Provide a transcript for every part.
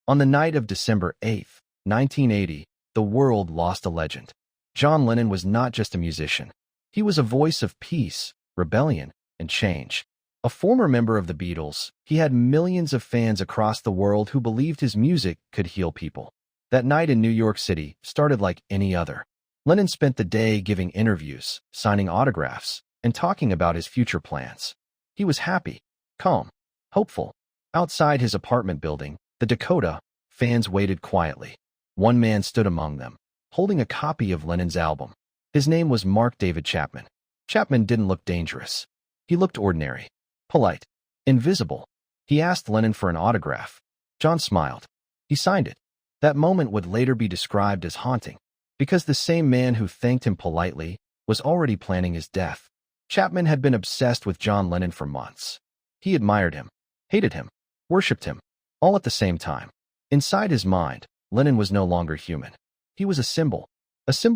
On the night of December 8th, 1980, the world lost a legend. John Lennon was not just a musician. He was a voice of peace, rebellion, and change. A former member of the Beatles, he had millions of fans across the world who believed his music could heal people. That night in New York City started like any other. Lennon spent the day giving interviews, signing autographs, and talking about his future plans. He was happy, calm, hopeful. Outside his apartment building, the Dakota, fans waited quietly. One man stood among them, holding a copy of Lennon's album. His name was Mark David Chapman. Chapman didn't look dangerous. He looked ordinary, polite, invisible. He asked Lennon for an autograph. John smiled. He signed it. That moment would later be described as haunting, because the same man who thanked him politely was already planning his death. Chapman had been obsessed with John Lennon for months. He admired him, hated him, worshipped him, all at the same time. Inside his mind, Lennon was no longer human. He was a symbol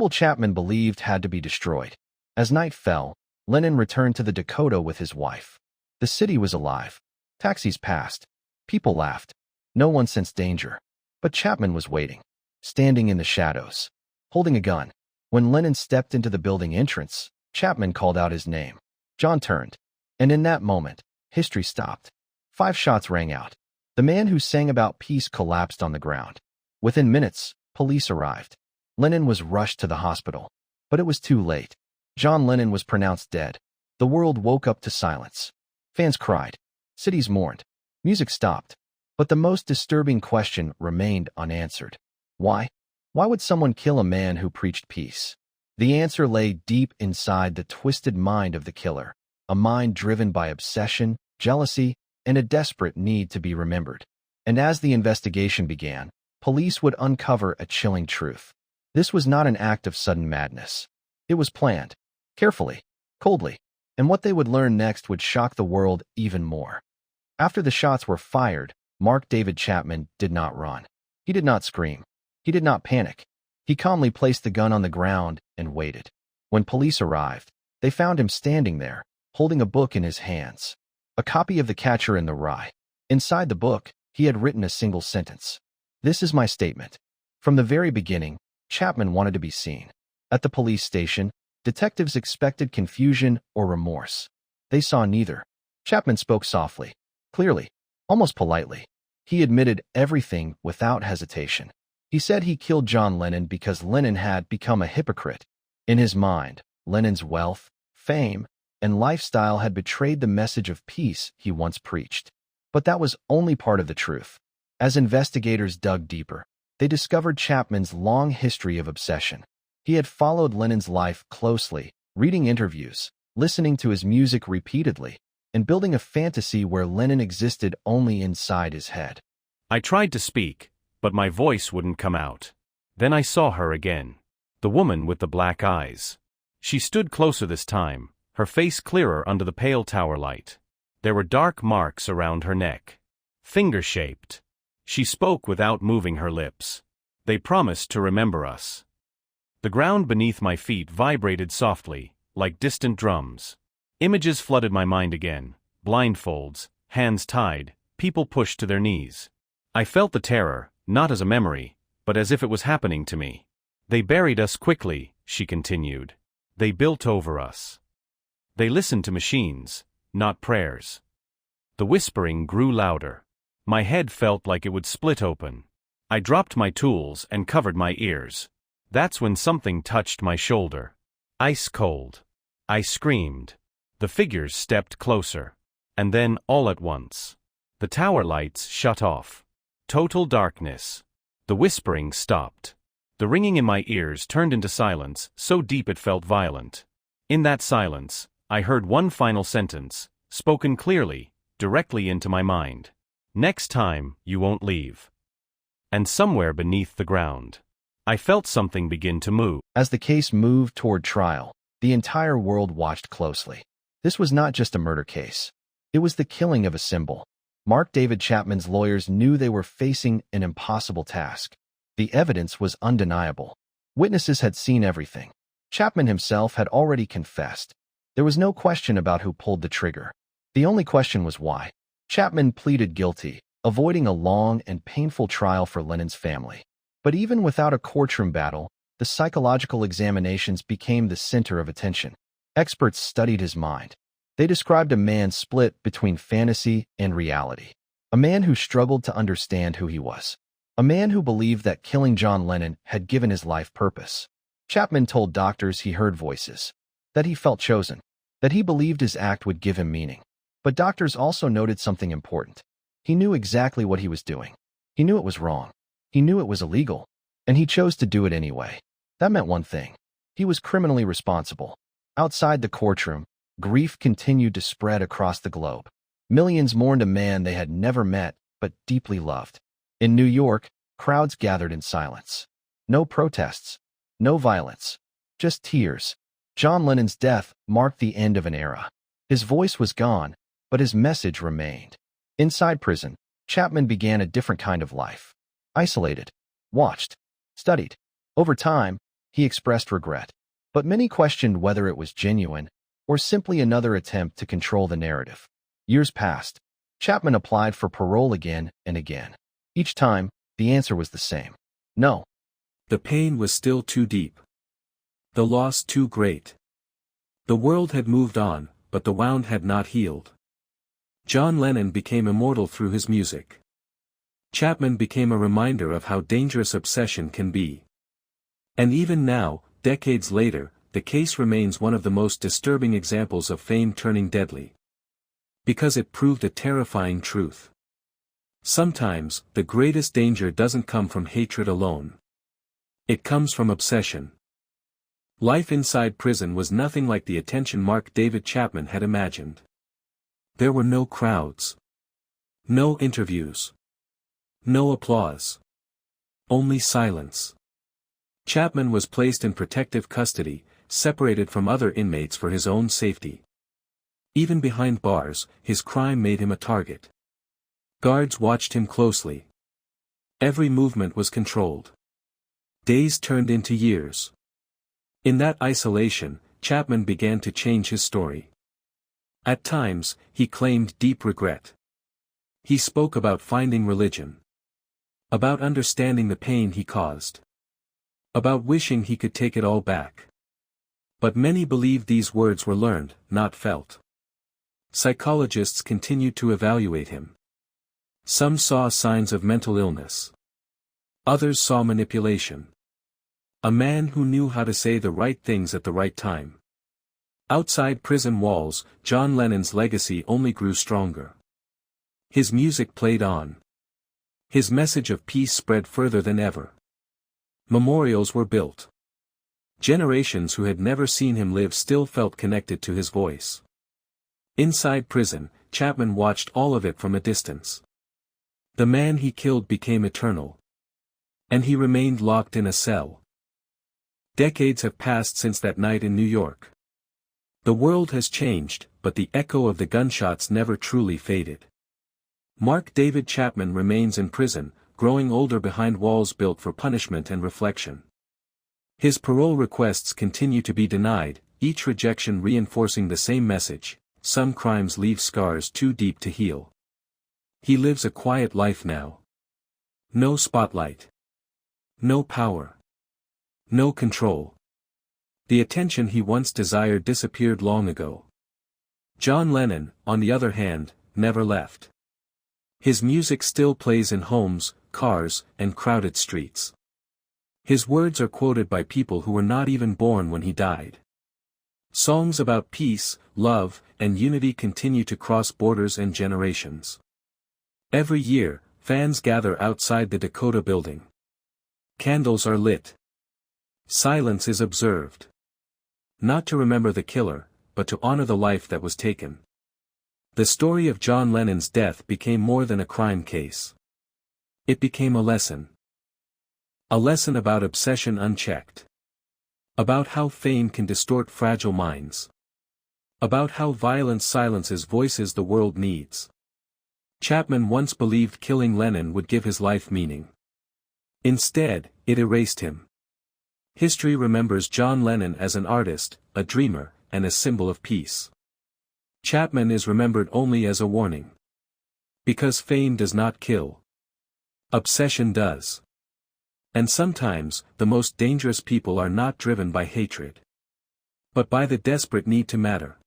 Chapman believed had to be destroyed. As night fell, Lennon returned to the Dakota with his wife. The city was alive. Taxis passed. People laughed. No one sensed danger. But Chapman was waiting, standing in the shadows, holding a gun. When Lennon stepped into the building entrance, Chapman called out his name. John turned, and in that moment, history stopped. 5 shots rang out. The man who sang about peace collapsed on the ground. Within minutes, police arrived. Lennon was rushed to the hospital, but it was too late. John Lennon was pronounced dead. The world woke up to silence. Fans cried. Cities mourned. Music stopped. But the most disturbing question remained unanswered. Why? Why would someone kill a man who preached peace? The answer lay deep inside the twisted mind of the killer, a mind driven by obsession, jealousy, and a desperate need to be remembered. And as the investigation began, police would uncover a chilling truth. This was not an act of sudden madness. It was planned, carefully, coldly, and what they would learn next would shock the world even more. After the shots were fired, Mark David Chapman did not run. He did not scream. He did not panic. He calmly placed the gun on the ground and waited. When police arrived, they found him standing there, holding a book in his hands, a copy of The Catcher in the Rye. Inside the book, he had written a single sentence. This is my statement. From the very beginning, Chapman wanted to be seen. At the police station, detectives expected confusion or remorse. They saw neither. Chapman spoke softly, clearly, almost politely. He admitted everything without hesitation. He said he killed John Lennon because Lennon had become a hypocrite. In his mind, Lennon's wealth, fame, and lifestyle had betrayed the message of peace he once preached. But that was only part of the truth. As investigators dug deeper, they discovered Chapman's long history of obsession. He had followed Lennon's life closely, reading interviews, listening to his music repeatedly, and building a fantasy where Lennon existed only inside his head. I tried to speak, but my voice wouldn't come out. Then I saw her again. The woman with the black eyes. She stood closer this time, her face clearer under the pale tower light. There were dark marks around her neck. Finger-shaped. She spoke without moving her lips. They promised to remember us. The ground beneath my feet vibrated softly, like distant drums. Images flooded my mind again. Blindfolds, hands tied, people pushed to their knees. I felt the terror, not as a memory, but as if it was happening to me. They buried us quickly, she continued. They built over us. They listened to machines, not prayers. The whispering grew louder. My head felt like it would split open. I dropped my tools and covered my ears. That's when something touched my shoulder. Ice cold. I screamed. The figures stepped closer. And then, all at once, the tower lights shut off. Total darkness. The whispering stopped. The ringing in my ears turned into silence, so deep it felt violent. In that silence, I heard one final sentence, spoken clearly, directly into my mind. Next time, you won't leave. And somewhere beneath the ground, I felt something begin to move. As the case moved toward trial, the entire world watched closely. This was not just a murder case. It was the killing of a symbol. Mark David Chapman's lawyers knew they were facing an impossible task. The evidence was undeniable. Witnesses had seen everything. Chapman himself had already confessed. There was no question about who pulled the trigger. The only question was why. Chapman pleaded guilty, avoiding a long and painful trial for Lennon's family. But even without a courtroom battle, the psychological examinations became the center of attention. Experts studied his mind. They described a man split between fantasy and reality. A man who struggled to understand who he was. A man who believed that killing John Lennon had given his life purpose. Chapman told doctors he heard voices, that he felt chosen, that he believed his act would give him meaning. But doctors also noted something important. He knew exactly what he was doing. He knew it was wrong. He knew it was illegal. And he chose to do it anyway. That meant one thing. He was criminally responsible. Outside the courtroom, grief continued to spread across the globe. Millions mourned a man they had never met but deeply loved. In New York, crowds gathered in silence. No protests. No violence. Just tears. John Lennon's death marked the end of an era. His voice was gone, but his message remained. Inside prison, Chapman began a different kind of life. Isolated. Watched. Studied. Over time, he expressed regret. But many questioned whether it was genuine or simply another attempt to control the narrative. Years passed. Chapman applied for parole again and again. Each time, the answer was the same. No. The pain was still too deep. The loss too great. The world had moved on, but the wound had not healed. John Lennon became immortal through his music. Chapman became a reminder of how dangerous obsession can be. And even now, decades later, the case remains one of the most disturbing examples of fame turning deadly. Because it proved a terrifying truth. Sometimes, the greatest danger doesn't come from hatred alone. It comes from obsession. Life inside prison was nothing like the attention Mark David Chapman had imagined. There were no crowds. No interviews. No applause. Only silence. Chapman was placed in protective custody, separated from other inmates for his own safety. Even behind bars, his crime made him a target. Guards watched him closely. Every movement was controlled. Days turned into years. In that isolation, Chapman began to change his story. At times, he claimed deep regret. He spoke about finding religion. About understanding the pain he caused. About wishing he could take it all back. But many believed these words were learned, not felt. Psychologists continued to evaluate him. Some saw signs of mental illness. Others saw manipulation. A man who knew how to say the right things at the right time. Outside prison walls, John Lennon's legacy only grew stronger. His music played on. His message of peace spread further than ever. Memorials were built. Generations who had never seen him live still felt connected to his voice. Inside prison, Chapman watched all of it from a distance. The man he killed became eternal. And he remained locked in a cell. Decades have passed since that night in New York. The world has changed, but the echo of the gunshots never truly faded. Mark David Chapman remains in prison, growing older behind walls built for punishment and reflection. His parole requests continue to be denied, each rejection reinforcing the same message: some crimes leave scars too deep to heal. He lives a quiet life now. No spotlight. No power. No control. The attention he once desired disappeared long ago. John Lennon, on the other hand, never left. His music still plays in homes, cars, and crowded streets. His words are quoted by people who were not even born when he died. Songs about peace, love, and unity continue to cross borders and generations. Every year, fans gather outside the Dakota Building. Candles are lit. Silence is observed. Not to remember the killer, but to honor the life that was taken. The story of John Lennon's death became more than a crime case. It became a lesson. A lesson about obsession unchecked. About how fame can distort fragile minds. About how violence silences voices the world needs. Chapman once believed killing Lennon would give his life meaning. Instead, it erased him. History remembers John Lennon as an artist, a dreamer, and a symbol of peace. Chapman is remembered only as a warning. Because fame does not kill. Obsession does. And sometimes, the most dangerous people are not driven by hatred, but by the desperate need to matter.